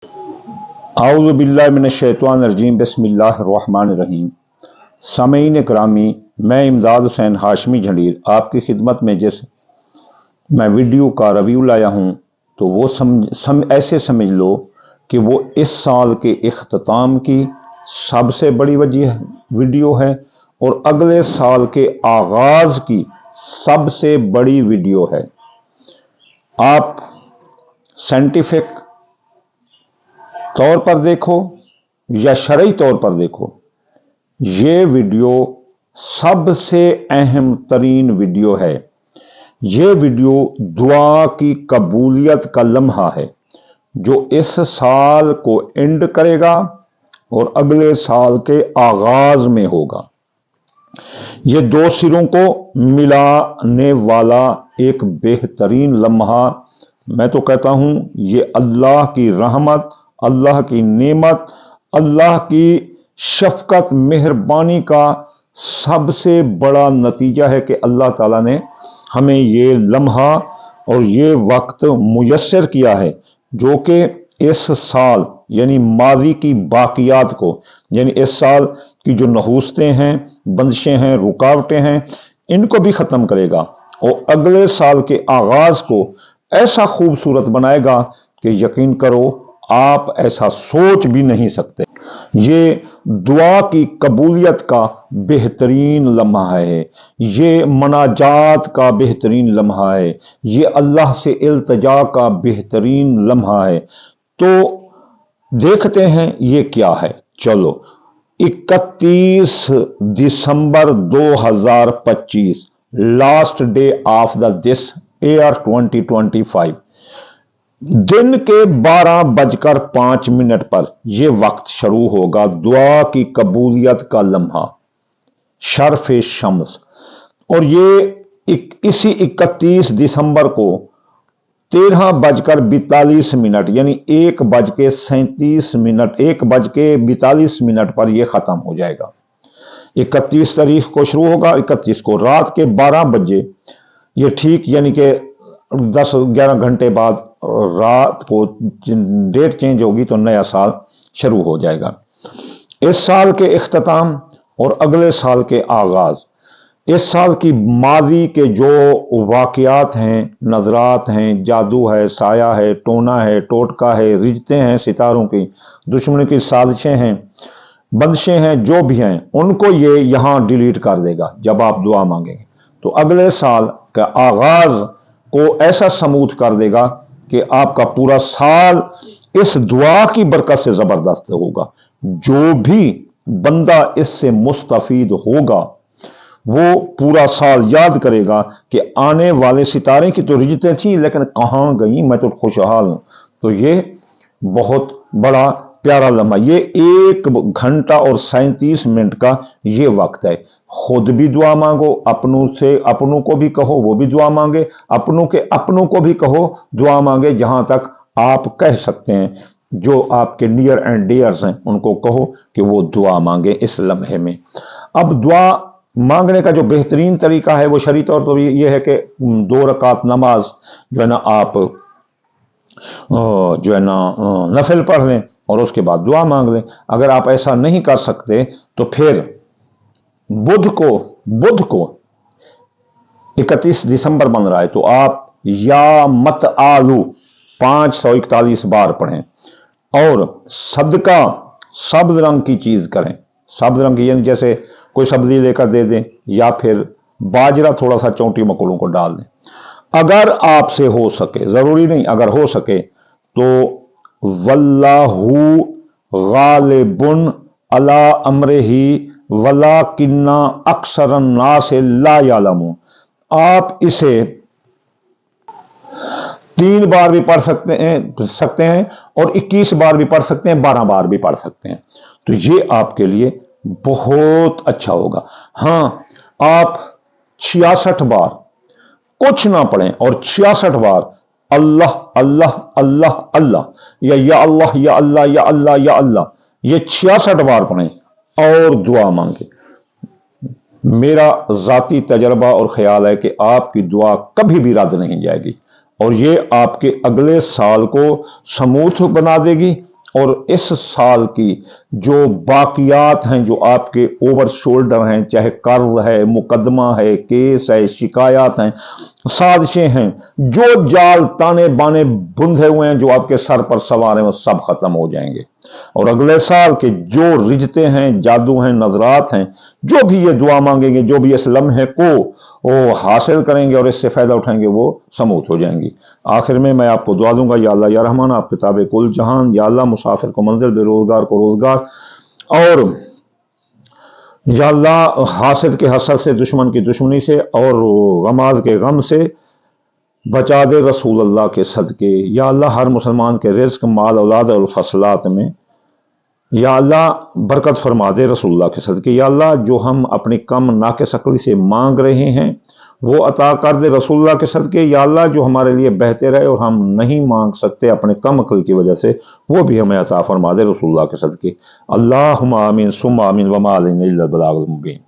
اعوذ باللہ من الشیطان الرجیم بسم اللہ الرحمن الرحیم۔ سامعین اکرامی، میں امداد حسین ہاشمی جھنڈیر آپ کی خدمت میں میں ویڈیو کا ریویو لایا ہوں تو وہ ایسے سمجھ لو کہ وہ اس سال کے اختتام کی سب سے بڑی ویڈیو ہے اور اگلے سال کے آغاز کی سب سے بڑی ویڈیو ہے۔ آپ سائنٹیفک طور پر دیکھو یا شرعی طور پر دیکھو، یہ ویڈیو سب سے اہم ترین ویڈیو ہے۔ یہ ویڈیو دعا کی قبولیت کا لمحہ ہے جو اس سال کو اینڈ کرے گا اور اگلے سال کے آغاز میں ہوگا۔ یہ دو سروں کو ملانے والا ایک بہترین لمحہ، میں تو کہتا ہوں یہ اللہ کی رحمت، اللہ کی نعمت، اللہ کی شفقت مہربانی کا سب سے بڑا نتیجہ ہے کہ اللہ تعالیٰ نے ہمیں یہ لمحہ اور یہ وقت میسر کیا ہے جو کہ اس سال یعنی ماضی کی باقیات کو، یعنی اس سال کی جو نحوستیں ہیں، بندشیں ہیں، رکاوٹیں ہیں، ان کو بھی ختم کرے گا اور اگلے سال کے آغاز کو ایسا خوبصورت بنائے گا کہ یقین کرو آپ ایسا سوچ بھی نہیں سکتے۔ یہ دعا کی قبولیت کا بہترین لمحہ ہے، یہ مناجات کا بہترین لمحہ ہے، یہ اللہ سے التجا کا بہترین لمحہ ہے۔ تو دیکھتے ہیں یہ کیا ہے۔ چلو 31 December 2025 last day of this year 2025 دن کے 12:05 پر یہ وقت شروع ہوگا دعا کی قبولیت کا لمحہ شرف شمس، اور یہ اسی 31 دسمبر کو 13:42 یعنی 1:42 پر یہ ختم ہو جائے گا۔ 31 تاریخ کو شروع ہوگا، 31 کو رات کے 12 بجے یہ ٹھیک، یعنی کہ 10-11 گھنٹے بعد رات کو ڈیٹ چینج ہوگی تو نیا سال شروع ہو جائے گا۔ اس سال کے اختتام اور اگلے سال کے آغاز، اس سال کی ماضی کے جو واقعات ہیں، نظرات ہیں، جادو ہے، سایہ ہے، ٹونا ہے، ٹوٹکا ہے، رجتیں ہیں ستاروں کی، دشمن کی سازشیں ہیں، بندشیں ہیں، جو بھی ہیں ان کو یہ یہاں ڈیلیٹ کر دے گا جب آپ دعا مانگیں گے۔ تو اگلے سال کا آغاز کو ایسا سموتھ کر دے گا کہ آپ کا پورا سال اس دعا کی برکت سے زبردست ہوگا۔ جو بھی بندہ اس سے مستفید ہوگا وہ پورا سال یاد کرے گا کہ آنے والے ستارے کی تو رجتیں تھیں لیکن کہاں گئیں، میں تو خوشحال ہوں۔ تو یہ بہت بڑا پیارا لمحہ، یہ 1 گھنٹہ اور 37 منٹ کا یہ وقت ہے۔ خود بھی دعا مانگو، اپنوں کو بھی کہو وہ بھی دعا مانگے، اپنوں کو بھی کہو دعا مانگے، جہاں تک آپ کہہ سکتے ہیں جو آپ کے نیئر اینڈ ڈیئرز ہیں ان کو کہو کہ وہ دعا مانگے اس لمحے میں۔ اب دعا مانگنے کا جو بہترین طریقہ ہے وہ شرعی طور پر یہ ہے کہ 2 رکعت نماز جو ہے نا آپ نفل پڑھ لیں اور اس کے بعد دعا مانگ لیں۔ اگر آپ ایسا نہیں کر سکتے تو پھر بدھ کو 31 دسمبر بن رہا ہے تو آپ یا مت آلو 541 بار پڑھیں اور صدقہ سبز رنگ کی چیز کریں۔ سبز رنگ کی یعنی جیسے کوئی سبزی لے کر دے دیں یا پھر باجرہ تھوڑا سا چونٹی مکڑوں کو ڈال دیں۔ اگر آپ سے ہو سکے، ضروری نہیں، اگر ہو سکے تو واللہ غالب علی امرہ ولکن اکثر الناس لا یعلمون، آپ اسے 3 بار بھی پڑھ سکتے ہیں اور 21 بار بھی پڑھ سکتے ہیں، 12 بار بھی پڑھ سکتے ہیں، تو یہ آپ کے لیے بہت اچھا ہوگا۔ ہاں، آپ 66 بار کچھ نہ پڑھیں اور 66 بار اللہ اللہ اللہ اللہ یا اللہ یا اللہ یا اللہ یا اللہ، یہ 66 بار پڑھیں اور دعا مانگیں۔ میرا ذاتی تجربہ اور خیال ہے کہ آپ کی دعا کبھی بھی رد نہیں جائے گی اور یہ آپ کے اگلے سال کو سموتھ بنا دے گی اور اس سال کی جو باقیات ہیں، جو آپ کے اوور شولڈر ہیں، چاہے قرض ہے، مقدمہ ہے، کیس ہے، شکایات ہیں، سازشیں ہیں، جو جال تانے بانے بندھے ہوئے ہیں جو آپ کے سر پر سوار ہیں، وہ سب ختم ہو جائیں گے۔ اور اگلے سال کے جو رجتے ہیں، جادو ہیں، نظرات ہیں، جو بھی یہ دعا مانگیں گے، جو بھی اس لمحے کو وہ حاصل کریں گے اور اس سے فائدہ اٹھائیں گے، وہ سموت ہو جائیں گی۔ آخر میں آپ کو دعا دوں گا، یا اللہ یا رحمان، آپ کتاب کل جہان، یا اللہ مسافر کو منزل، بے روزگار کو روزگار، اور یا اللہ حاسد کے حسد سے، دشمن کی دشمنی سے، اور غماز کے غم سے بچا دے رسول اللہ کے صدقے۔ یا اللہ ہر مسلمان کے رزق، مال، اولاد اور فصلات میں یا اللہ برکت فرما دے رسول اللہ کے صدقے۔ یا اللہ جو ہم اپنی کم ناقص عقلی سے مانگ رہے ہیں وہ عطا کر دے رسول اللہ کے صدقے۔ یا اللہ جو ہمارے لیے بہتر ہے اور ہم نہیں مانگ سکتے اپنے کم عقل کی وجہ سے، وہ بھی ہمیں عطا فرما دے رسول اللہ کے صدقے۔ اللہم آمین ثم آمین وما علینا الا البلاغ المبین۔